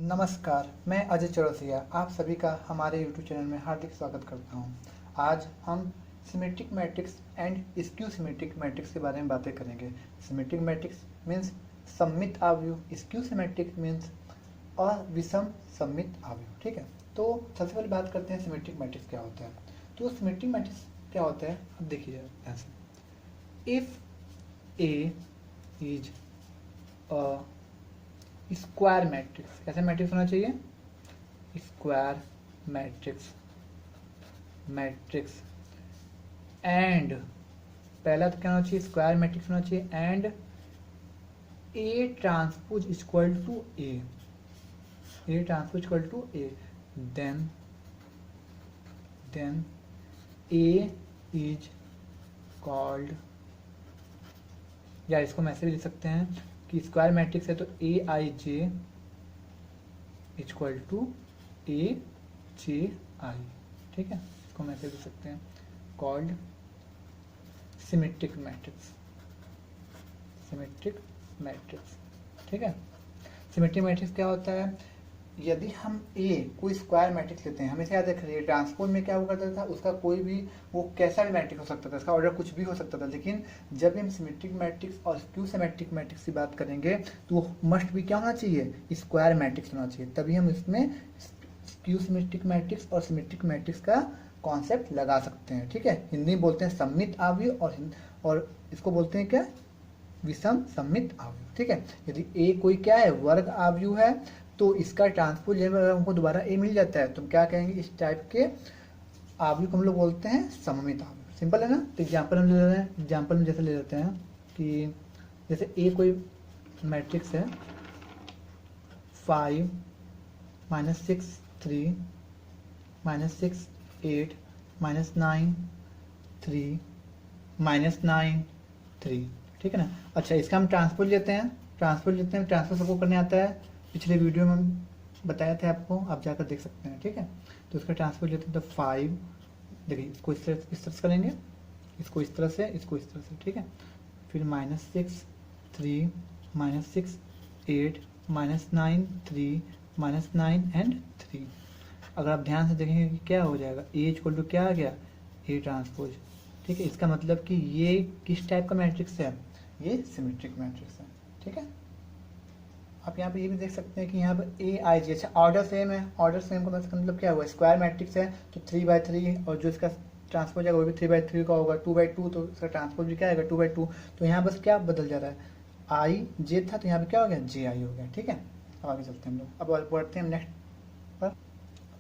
नमस्कार, मैं अजय चौरसिया आप सभी का हमारे YouTube चैनल में हार्दिक स्वागत करता हूं। आज हम symmetric matrix and skew symmetric matrix के बारे में बातें करेंगे। सिमेट्रिक मैट्रिक्स मीन्स सममित आव्यूह, स्क्यू सिमेट्रिक मीन्स अविषम सममित आव्यूह। ठीक है, तो सबसे पहले बात करते हैं सिमेट्रिक मैट्रिक्स क्या होता है। तो सिमेट्रिक मैट्रिक्स क्या होता है, अब देखिए ऐसे, if A is a square matrix, कैसे मैट्रिक्स होना चाहिए, स्क्वायर मैट्रिक्स एंड पहला तो क्या होना चाहिए, स्क्वायर मैट्रिक्स होना चाहिए and A transpose equal to A transpose equal to A, then A is called, या इसको हम ऐसे भी लिख सकते हैं कि स्क्वायर मैट्रिक्स है तो ए आई जे इक्वल टू ए जे आई। ठीक है, इसको हम ऐसे लिख सकते हैं, कॉल्ड सिमेट्रिक मैट्रिक्स। ठीक है, सिमेट्रिक मैट्रिक्स क्या होता है, यदि हम ए कोई स्क्वायर मैट्रिक्स लेते हैं, हमेशा याद रखिए ट्रांसपोज में क्या हुआ करता था, उसका कोई भी वो कैसा भी मैट्रिक्स हो सकता था, इसका ऑर्डर कुछ भी हो सकता था। लेकिन जब हम सिमेट्रिक मैट्रिक्स और स्क्यू सिमेट्रिक मैट्रिक्स की बात करेंगे तो वो मस्ट भी क्या होना चाहिए, स्क्वायर मैट्रिक्स होना चाहिए, तभी हम इसमें स्क्यू सिमेट्रिक मैट्रिक्स और सिमेट्रिक मैट्रिक्स का कॉन्सेप्ट लगा सकते हैं। ठीक है, हिंदी में बोलते हैं सममित आव्यूह और इसको बोलते हैं क्या, विषम सममित आव्यूह। ठीक है, यदि ए कोई क्या है, वर्ग आव्यूह है, तो इसका ट्रांसपोज अगर हमको दोबारा ए मिल जाता है तो हम क्या कहेंगे, इस टाइप के आव्यूह को हम लोग बोलते हैं सममित आव्यूह। सिंपल है ना। तो एग्जाम्पल हम ले रहे हैं, एग्जाम्पल में जैसे ले लेते हैं कि जैसे ए कोई मैट्रिक्स है 5 -6 3 -6 8 -9 3 -9 3। ठीक है ना। अच्छा, इसका हम ट्रांसपोज लेते हैं, ट्रांसपोज सबको करने आता है, पिछले वीडियो में हम बताया था आपको, आप जाकर देख सकते हैं। ठीक है, तो इसका ट्रांसपोज लेते हैं तो 5, देखिए इसको इस तरह से करेंगे, इसको इस तरह से, इसको इस तरह से। ठीक है, फिर -6 3 -6 8 -9 3 -9 एंड 3। अगर आप ध्यान से देखेंगे कि क्या हो जाएगा, ए इक्वल टू क्या आ गया, ए ट्रांसपोज। ठीक है, इसका मतलब कि ये किस टाइप का मैट्रिक्स है, ये सिमेट्रिक मैट्रिक्स है। ठीक है, आप यहाँ पे ये भी देख सकते हैं कि यहाँ पे ए आई जी, अच्छा ऑर्डर सेम है, ऑर्डर सेम का मतलब क्या हुआ, स्क्वायर मैट्रिक्स है तो 3/3 और जो इसका ट्रांसपोज है वो भी 3/3 का होगा, 2/2 तो इसका ट्रांसपोज भी क्या आएगा 2/2। तो यहाँ बस क्या बदल जा रहा है, आई जे था तो यहाँ पे क्या हो गया, जे आई हो गया। ठीक है, अब आगे चलते हैं हम लोग, अब बढ़ते हैं नेक्स्ट पर।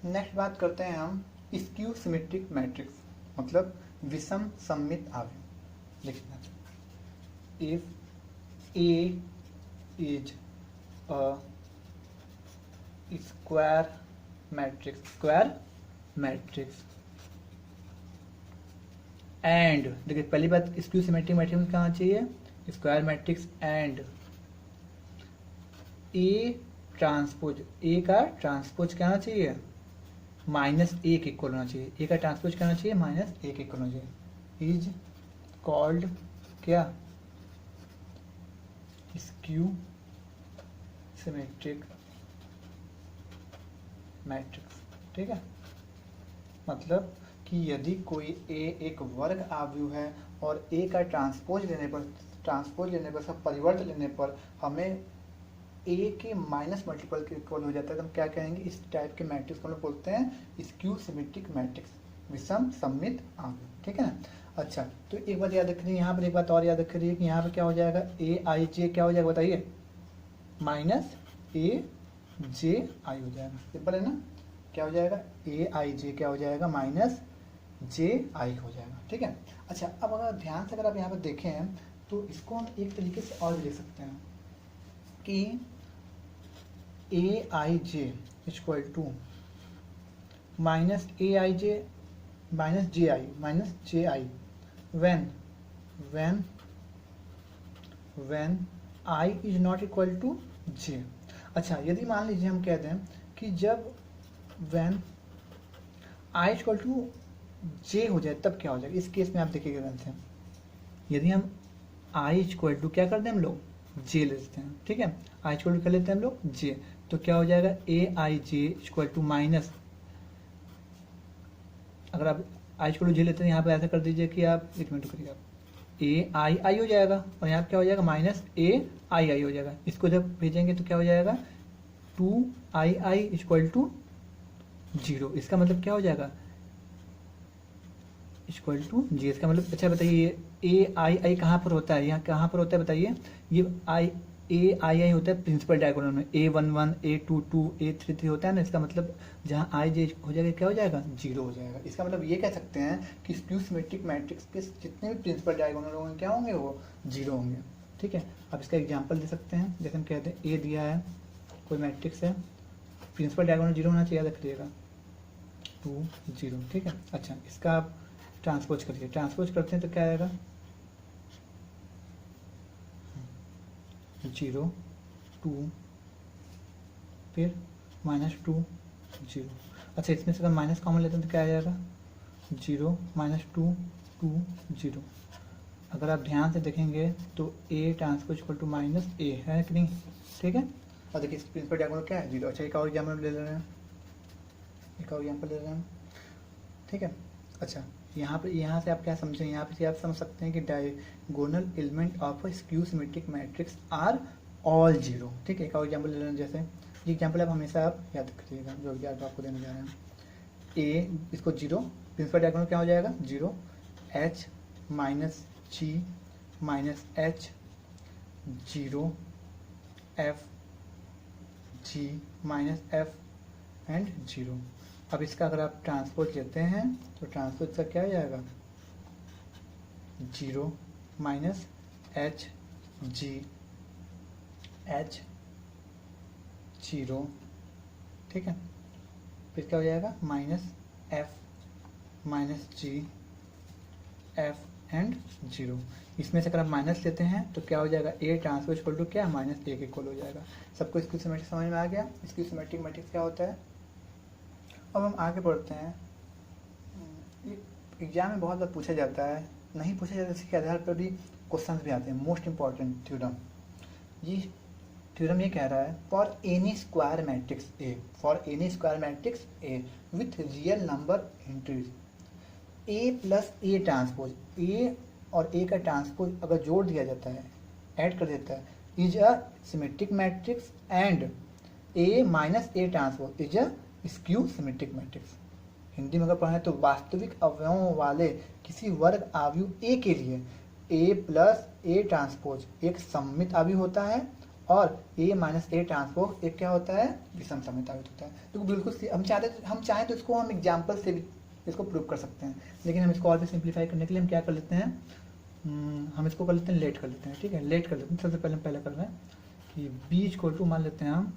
नेक्स्ट बात करते हैं हम स्क्यू सिमेट्रिक मैट्रिक्स, मतलब विषम सममित आव्यूह। लिखना, if A is square matrix and, देखिए पहली बात स्क्यू सिमेट्रिक मैट्रिक्स में कहाँ चाहिए, square matrix and A transpose, A का ट्रांसपोज क्या होना चाहिए, -1 के इक्वल होना चाहिए, ए का ट्रांसपोज क्या होना चाहिए, -1 के इक्वल होना चाहिए, इज कॉल्ड क्या, स्क्यू सिमेट्रिक मैट्रिक्स। ठीक है, मतलब कि यदि कोई ए एक वर्ग आव्यूह है और ए का ट्रांसपोज लेने पर सब परिवर्त लेने पर हमें ए के माइनस मल्टीपल के इक्वल हो जाता है, तो हम क्या कहेंगे, इस टाइप के मैट्रिक्स को हम लोग बोलते हैं स्क्यू सिमेट्रिक मैट्रिक्स, विषम सममित आव्यूह। ठीक है ना। अच्छा, तो एक बात याद रखिए, यहाँ पर एक बात और याद रखिए कि यहाँ पर क्या हो जाएगा, ए आई जे क्या हो जाएगा बताइए, -a j i हो जाएगा। सिंपल है ना, क्या हो जाएगा, a i j क्या हो जाएगा, -j i हो जाएगा। ठीक है। अच्छा, अब अगर ध्यान से अगर आप यहाँ पर देखें तो इसको हम एक तरीके से और भी लिख सकते हैं कि a i j equal to -a i j -j i when i is not equal to j। अच्छा, यदि मान लीजिए हम कह दें कि जब when i equal to j हो जाए तब क्या हो जाएगा, इस केस में आप देखिएगा ध्यान से, यदि हम i इक्वल टू क्या करते हैं हम लोग, j ले लेते हैं। ठीक है, i इक्वल टू क्या लेते हैं हम लोग, j, तो क्या हो जाएगा ए आई जे इक्वल टू माइनस, अगर आप आई इक्वल टू जे लेते हैं यहाँ पर ऐसा कर दीजिए कि आप, एक मिनट करिए, आप ए आई आई हो जाएगा और यहाँ पे क्या हो जाएगा माइनस ए आई आई हो जाएगा। इसको जब भेजेंगे तो क्या हो जाएगा 2 आई इक्वल टू 0। इसका मतलब क्या हो जाएगा इक्वल टू जी। इसका मतलब अच्छा बताइए ए आई कहाँ पर होता है, यहाँ कहाँ पर होता है बताइए। ये आई ए आई होता है प्रिंसिपल डायगोनल में, A11 A22 A33 होता है ना। इसका मतलब जहाँ आई जे हो जाएगा क्या हो जाएगा 0 हो जाएगा। इसका मतलब ये कह सकते हैं कि स्क्यू सिमेट्रिक मैट्रिक्स के जितने भी प्रिंसिपल डायगोनल होंगे क्या होंगे, वो 0 होंगे। ठीक है, अब इसका एग्जाम्पल दे सकते हैं। जैसे हम कहते हैं ए दिया है, कोई मैट्रिक्स है, प्रिंसिपल डायगोनल 0 होना चाहिए, याद रखिएगा 2 0। ठीक है, अच्छा इसका आप ट्रांसपोज करिए, ट्रांसपोज करते हैं तो क्या आएगा 0 2 फिर -2 0। अच्छा इसमें से अगर माइनस कॉमन लेते हैं तो क्या आ जाएगा 0 -2 2 0। अगर आप ध्यान से देखेंगे तो A transpose equal to minus A है कि नहीं। ठीक है, और देखिए प्रिंसिपल डायगोनल क्या है 0। अच्छा एक और एग्जाम्पल ले रहे हैं, एक और एग्जाम्पल ले रहे हैं। ठीक है, अच्छा यहाँ से आप क्या समझें, यहाँ पे से आप समझ सकते हैं कि diagonal element of a skew symmetric matrix are all 0। ठीक है, एक और एग्जाम्पल ले रहे हैं। जैसे ये एग्जाम्पल आप हमेशा आप याद रखिएगा, जो भी आप आपको देने जा रहे हैं। ए इसको 0, प्रिंसिपल डायगोनल क्या हो जाएगा 0 H minus G minus H 0 F G minus F and 0। अब इसका अगर आप ट्रांसपोज लेते हैं तो ट्रांसपोज का क्या हो जाएगा 0 माइनस एच जी एच 0। ठीक है, फिर क्या हो जाएगा minus F minus G F and 0। इसमें से अगर आप माइनस लेते हैं तो क्या हो जाएगा ए ट्रांसपोज इक्वल टू क्या माइनस ए के इक्वल हो जाएगा। सबको स्क्यू सिमेट्रिक समझ में आ गया, स्क्यू सिमेट्रिक मैट्रिक्स क्या होता है। अब हम आगे बढ़ते हैं। एग्जाम में बहुत बार पूछा जाता है, नहीं पूछा जाता, इसके आधार पर भी क्वेश्चंस भी आते हैं। मोस्ट इंपॉर्टेंट थ्योरम, ये थ्योरम ये कह रहा है for any square matrix A, for any square matrix A with real number entries A plus A transpose, A और ए का ट्रांसपोज अगर जोड़ दिया जाता है, ऐड कर देता है, is a symmetric matrix and A minus A transpose is a skew symmetric matrix. Hindi में अगर पढ़ें तो वास्तविक अवयवों वाले किसी वर्ग आव्यूह ए के लिए ए प्लस ए ट्रांसपोज एक सममित आव्यूह होता है और ए माइनस ए ट्रांसपोज एक क्या होता है विषम सममित आव्यूह होता है। तो बिल्कुल हम चाहें तो इसको हम एग्जाम्पल से भी इसको प्रूव कर सकते हैं, लेकिन हम इसको और भी सिंप्लीफाई करने के लिए हम क्या कर लेते हैं, हम इसको कर लेते हैं लेट कर लेते हैं। ठीक है, लेट कर लेते हैं। सबसे पहले हम पहले कर रहे हैं कि बी इक्वल टू मान लेते हैं हम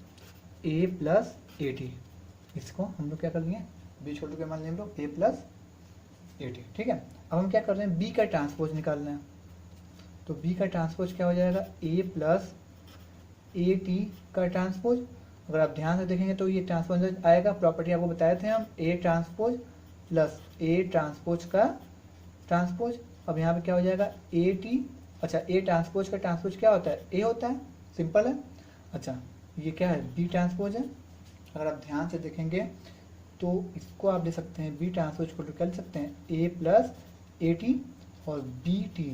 ए प्लस ए टी। इसको हम लोग क्या कर लिए बी इक्वल टू क्या मान लें हम लोग ए प्लस ए टी। ठीक है, अब हम क्या कर रहे हैं बी का ट्रांसपोज निकाल रहे हैं। तो बी का ट्रांसपोज क्या हो जाएगा ए प्लस ए टी का ट्रांसपोज। अगर आप ध्यान से देखेंगे तो ये ट्रांसपोज आएगा, प्रॉपर्टी आपको बताए थे हम, A transpose plus A transpose का ट्रांसपोज। अब यहाँ पे क्या हो जाएगा ए टी। अच्छा ए ट्रांसपोज का ट्रांसपोज क्या होता है ए होता है, सिंपल है। अच्छा ये क्या है बी ट्रांसपोज है। अगर आप ध्यान से देखेंगे तो इसको आप दे सकते हैं बी ट्रांसपोज को कर सकते हैं ए प्लस ए टी और बी टी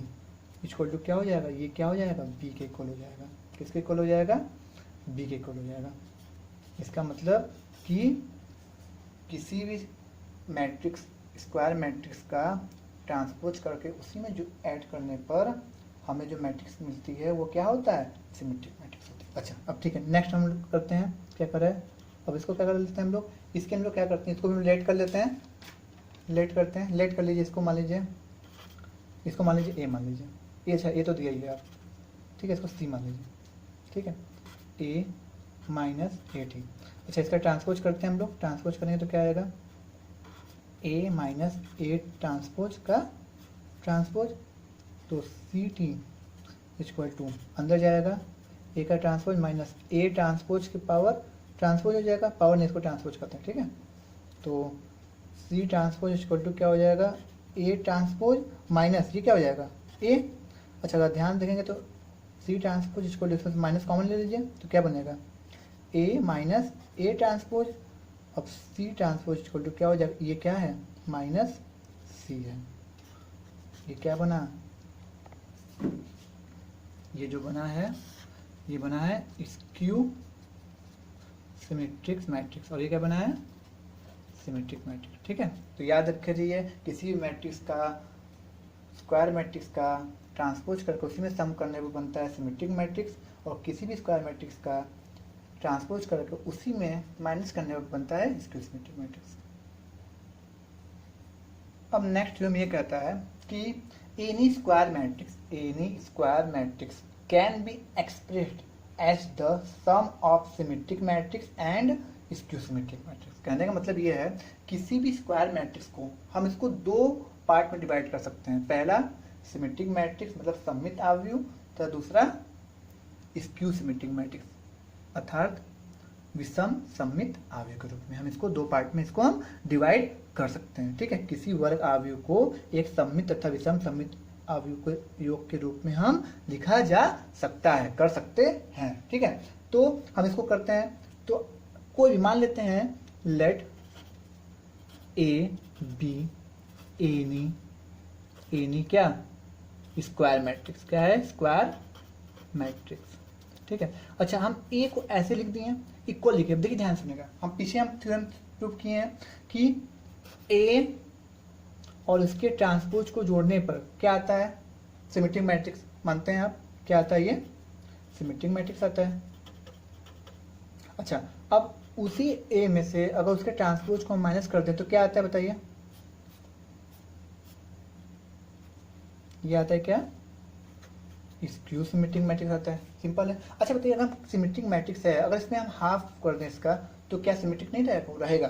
इक्वल टू क्या हो जाएगा, ये क्या हो जाएगा बी के इक्वल हो जाएगा। किसके इक्वल हो जाएगा बी के इक्वल हो जाएगा। इसका मतलब कि किसी भी मैट्रिक्स स्क्वायर मैट्रिक्स का ट्रांसपोज करके उसी में जो ऐड करने पर हमें जो मैट्रिक्स मिलती है वो क्या होता है सिमेट्रिक मैट्रिक्स होती है। अच्छा अब ठीक है, नेक्स्ट हम लोग करते हैं क्या करें, अब इसको क्या कर लेते हैं हम लोग, इसके हम लोग क्या करते हैं, इसको भी लेट कर लेते हैं, लेट करते हैं, लेट कर लीजिए। इसको मान लीजिए, इसको मान लीजिए ए मान लीजिए, ये अच्छा ए तो दिया ही है आप, ठीक है, इसको सी मान लीजिए। ठीक है, ए माइनस ए टी। अच्छा इसका ट्रांसपोज करते हैं हम लोग, ट्रांसपोज करेंगे तो क्या आएगा ए माइनस ए ट्रांसपोज का ट्रांसपोज। तो सी टी इक्वल टू अंदर जाएगा ए का ट्रांसपोज माइनस ए ट्रांसपोज की पावर ट्रांसपोज हो जाएगा, पावर ने इसको ट्रांसपोज करते हैं। ठीक है, तो सी ट्रांसपोज इक्वल टू क्या हो जाएगा ए ट्रांसपोज माइनस ये क्या हो जाएगा ए। अच्छा अगर ध्यान देखेंगे तो C transpose equal to minus common ले लीजिए तो क्या बनेगा ए माइनस ए ट्रांसपोज। अब सी ट्रांसपोज इक्वल टू क्या हो जाएगा, ये क्या है माइनस सी है। ये क्या बना, ये जो बना है ये बना है स्क्यू सिमेट्रिक मैट्रिक्स, और ये क्या बना है सिमेट्रिक मैट्रिक्स। ठीक है, तो याद रखे जाइए किसी भी मैट्रिक्स का, स्क्वायर मैट्रिक्स का ट्रांसपोज करके उसी में सम करने पर बनता है सिमेट्रिक मैट्रिक्स, और किसी भी स्क्वायर मैट्रिक्स का ट्रांसपोज करके उसी में माइनस करने पर बनता है स्क्यू सिमेट्रिक मैट्रिक्स। अब नेक्स्ट हम ये कहता है कि any square matrix can be expressed as the sum of symmetric matrix and skew symmetric matrix. कहने का मतलब ये है किसी भी स्क्वायर मैट्रिक्स को हम इसको दो पार्ट में डिवाइड कर सकते हैं। पहला सिमेट्रिक मैट्रिक्स मतलब सममित आव्यूह, तथा दूसरा स्क्यू सिमेट्रिक मैट्रिक्स अर्थात विषम सममित आव्यूह के रूप में। हम इसको दो पार्ट में इसको हम डिवाइड कर सकते हैं। ठीक है, किसी वर्ग आव्यूह को एक सममित तथा विषम सममित आव्यूह के योग के रूप में हम लिखा जा सकता है, कर सकते हैं। ठीक है, तो हम इसको करते हैं। तो कोई भी मान लेते हैं, लेट ए बी एनी क्या स्क्वायर मैट्रिक्स, क्या है स्क्वायर मैट्रिक्स। ठीक है, अच्छा हम ए को ऐसे लिख दिए इक्वल लिखे। देखिए ध्यान सुनेगा, हम पीछे हम थ्योरम प्रूव किए हैं कि ए और इसके ट्रांसपोज को जोड़ने पर क्या आता है सिमेट्रिक मैट्रिक्स। मानते हैं आप, क्या आता है ये सिमेट्रिक मैट्रिक्स आता है। अच्छा, अब उसी ए में से अगर उसके ट्रांसपोज को हम माइनस कर दें तो क्या आता है बताइए, ये आता है क्या स्क्यू सिमेट्रिक मैट्रिक्स आता है। सिंपल है। अच्छा बताइए, अगर सिमेट्रिक मैट्रिक्स है, अगर इसमें हम हाफ कर दें इसका तो क्या सिमेट्रिक नहीं रहेगा,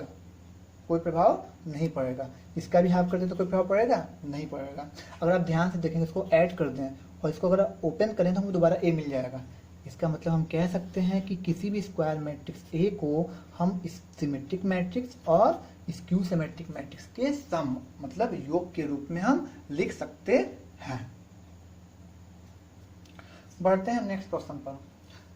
कोई प्रभाव नहीं पड़ेगा। इसका भी हाफ कर दें तो कोई प्रभाव पड़ेगा नहीं पड़ेगा। अगर आप ध्यान से देखेंगे, इसको ऐड कर दें और इसको अगर ओपन करें तो हमको दोबारा ए मिल जाएगा। इसका मतलब हम कह सकते हैं कि किसी भी स्क्वायर मैट्रिक्स ए को हम सिमेट्रिक मैट्रिक्स और स्क्यू सिमेट्रिक मैट्रिक्स के सम मतलब योग के रूप में हम लिख सकते हैं। बढ़ते हैं नेक्स्ट क्वेश्चन पर।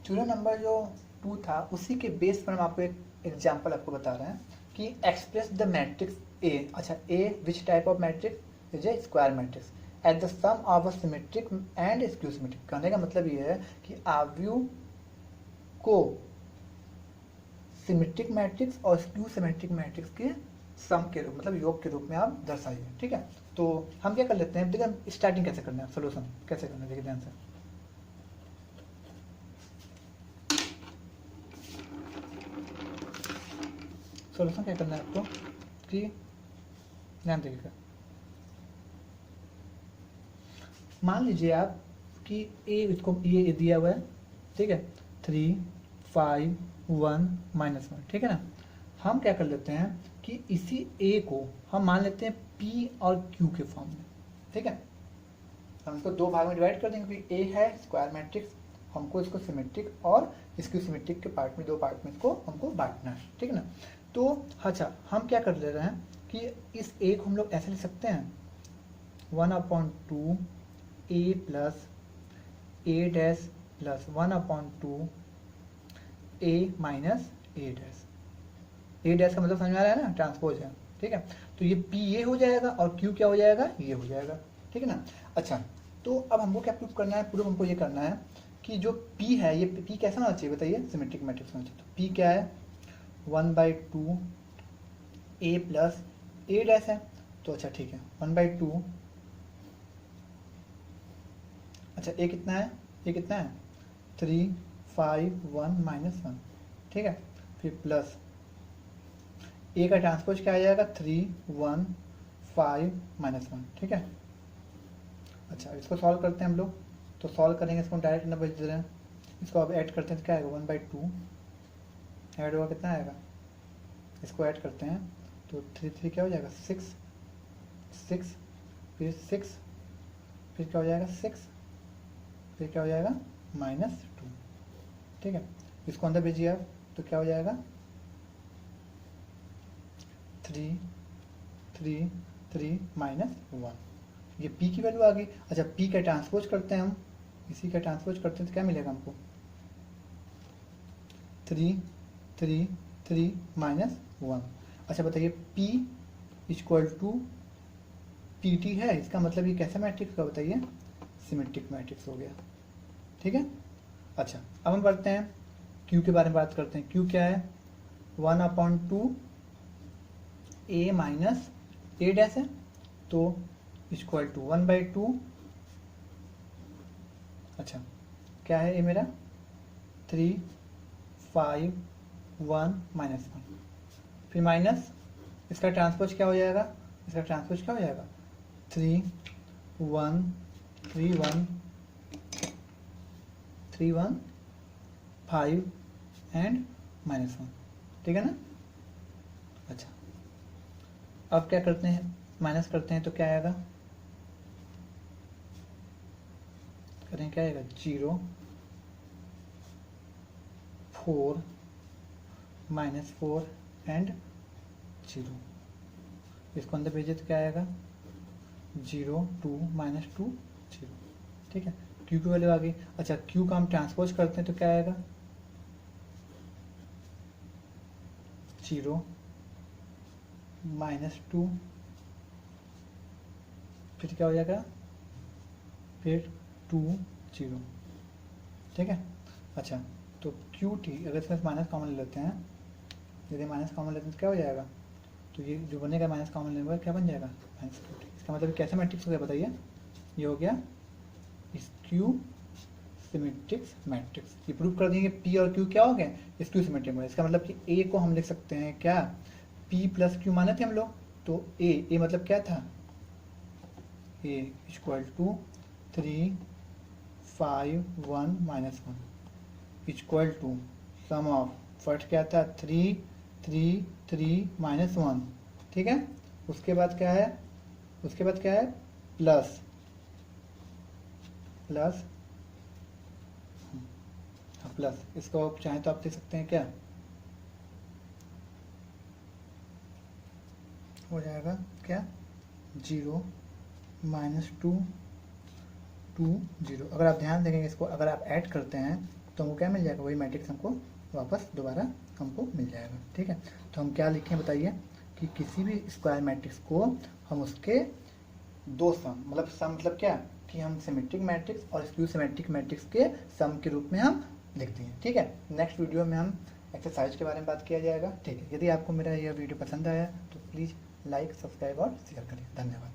थ्योरम नंबर जो 2 था उसी के बेस पर हम आपको एक एग्जांपल आपको बता रहे हैं कि एक्सप्रेस द मैट्रिक्स ए। अच्छा, A which type of matrix is a square matrix at the sum of a symmetric and skew symmetric. कहने का मतलब ये है कि आव्यूह को सिमेट्रिक मैट्रिक्स और स्क्यू सिमेट्रिक मैट्रिक्स के सम के रूप मतलब योग के रूप में आप दर्शाइए। ठीक है, तो हम क्या कर लेते हैं, देखिए हम स्टार्टिंग कैसे करना है, सोल्यूशन कैसे करना है, देखिए ध्यान से। सोल्यूशन क्या करना है आपको कि ध्यान देखिएगा, मान लीजिए आप कि ए इसको ये दिया हुआ है। ठीक है, 3 5 1 -1। ठीक है ना, हम क्या कर लेते हैं कि इसी ए को हम मान लेते हैं पी और क्यू के फॉर्म में। ठीक है, हम इसको दो भाग में डिवाइड कर देंगे क्योंकि ए है स्क्वायर मैट्रिक्स, हमको इसको सिमेट्रिक और स्क्यू सिमेट्रिक के पार्ट में, दो पार्ट में इसको हमको बांटना है। ठीक है ना, तो अच्छा हम क्या कर ले रहे हैं कि इस ए को हम लोग ऐसे लिख सकते हैं 1/2 ए प्लस ए डैश प्लस 1/2 ए माइनस ए डैश। ए डैश का मतलब समझ में आ रहा है ना, ट्रांसपोज है। ठीक है, तो ये पी ये हो जाएगा और क्यू क्या हो जाएगा, ये हो जाएगा। ठीक है ना, अच्छा तो अब हमको क्या प्रूफ करना है, प्रूफ हमको ये करना है कि जो पी है ये पी कैसा होना चाहिए बताइए, सिमेट्रिक मैट्रिक्स होना चाहिए। तो पी क्या है 1/2 ए प्लस ए डैश है। तो अच्छा ठीक है 1/2, अच्छा ए कितना है, ये कितना है 3 5 1 -1। ठीक है, फिर प्लस ए का ट्रांसपोज क्या आ जाएगा 3 1 5 -1। ठीक है, अच्छा इसको सॉल्व करते हैं हम लोग। तो सॉल्व करेंगे इसको डायरेक्ट नंबर दे रहे हैं, इसको अब ऐड करते हैं तो क्या आएगा 1/2 ऐड होगा कितना आएगा, इसको ऐड करते हैं तो 3 3 क्या हो जाएगा 6 6 फिर 6 फिर क्या हो जाएगा 6 फिर क्या हो जाएगा -2। ठीक है, इसको अंदर भेजिए आप तो क्या हो जाएगा 3 3 3 -1। ये p की वैल्यू आ गई। अच्छा p का ट्रांसपोज करते हैं हम, इसी का ट्रांसपोज करते हैं तो क्या मिलेगा हमको 3 3 3 माइनस 1। अच्छा बताइए P इक्वल टू PT है, इसका मतलब ये कैसा मैट्रिक्स का बताइए, सिमेट्रिक मैट्रिक्स हो गया। ठीक है। अच्छा अब हम बढ़ते हैं Q के बारे में बात करते हैं। Q क्या है, 1/2 A माइनस A डैश है, तो इक्वल टू 1/2। अच्छा क्या है ये मेरा 3 5 1 माइनस 1, फिर माइनस इसका ट्रांसपोज क्या हो जाएगा, इसका ट्रांसपोज क्या हो जाएगा 3 1 3 1 3 1 5 एंड माइनस 1। ठीक है ना। अच्छा अब क्या करते हैं, माइनस करते हैं तो क्या आएगा, करें क्या आएगा 0 4 माइनस 4 एंड 0। इसको अंदर भेजे तो क्या आएगा 0 2 माइनस 2 0। ठीक है, Q की वैल्यू आ गई। अच्छा Q का हम ट्रांसपोज करते हैं तो क्या आएगा 0 माइनस 2, फिर क्या हो जाएगा फिर 2 0। ठीक है। अच्छा तो QT अगर इसमें माइनस कॉमन ले लेते हैं, यदि माइनस कॉमन लेते हैं तो क्या हो जाएगा, तो ये जो बनेगा माइनस कॉमन लेने क्या बन जाएगा माइनस QT। इसका मतलब कैसा मैट्रिक्स हो गया बताइए, ये हो गया स्क्यू सिमेट्रिक्स मैट्रिक्स। ये प्रूव कर देंगे P और Q क्या हो गया स्क्यू सिमेट्रिक मैट्रिक्स। इसका मतलब कि A को हम लिख सकते हैं क्या P प्लस Q माने थे हम लोग, तो A मतलब क्या था A equal to 3 5 1 minus 1 equal to sum of first क्या था 3 3 3 माइनस 1। ठीक है, उसके बाद क्या है, उसके बाद क्या है प्लस प्लस प्लस, इसको आप चाहें तो आप देख सकते हैं क्या हो जाएगा क्या 0 माइनस 2 2 0। अगर आप ध्यान देंगे इसको, अगर आप ऐड करते हैं तो हमको क्या मिल जाएगा, वही मैट्रिक्स हमको वापस दोबारा हमको मिल जाएगा। ठीक है, तो हम क्या लिखें बताइए कि किसी भी स्क्वायर मैट्रिक्स को हम उसके दो सम, मतलब सम मतलब क्या कि हम सिमेट्रिक मैट्रिक्स और स्क्यू सिमेट्रिक मैट्रिक्स के सम के रूप में हम लिखते हैं। ठीक है, नेक्स्ट वीडियो में हम एक्सरसाइज के बारे में बात किया जाएगा। ठीक है, यदि आपको मेरा यह वीडियो पसंद आया तो प्लीज़ लाइक सब्सक्राइब और शेयर करें। धन्यवाद।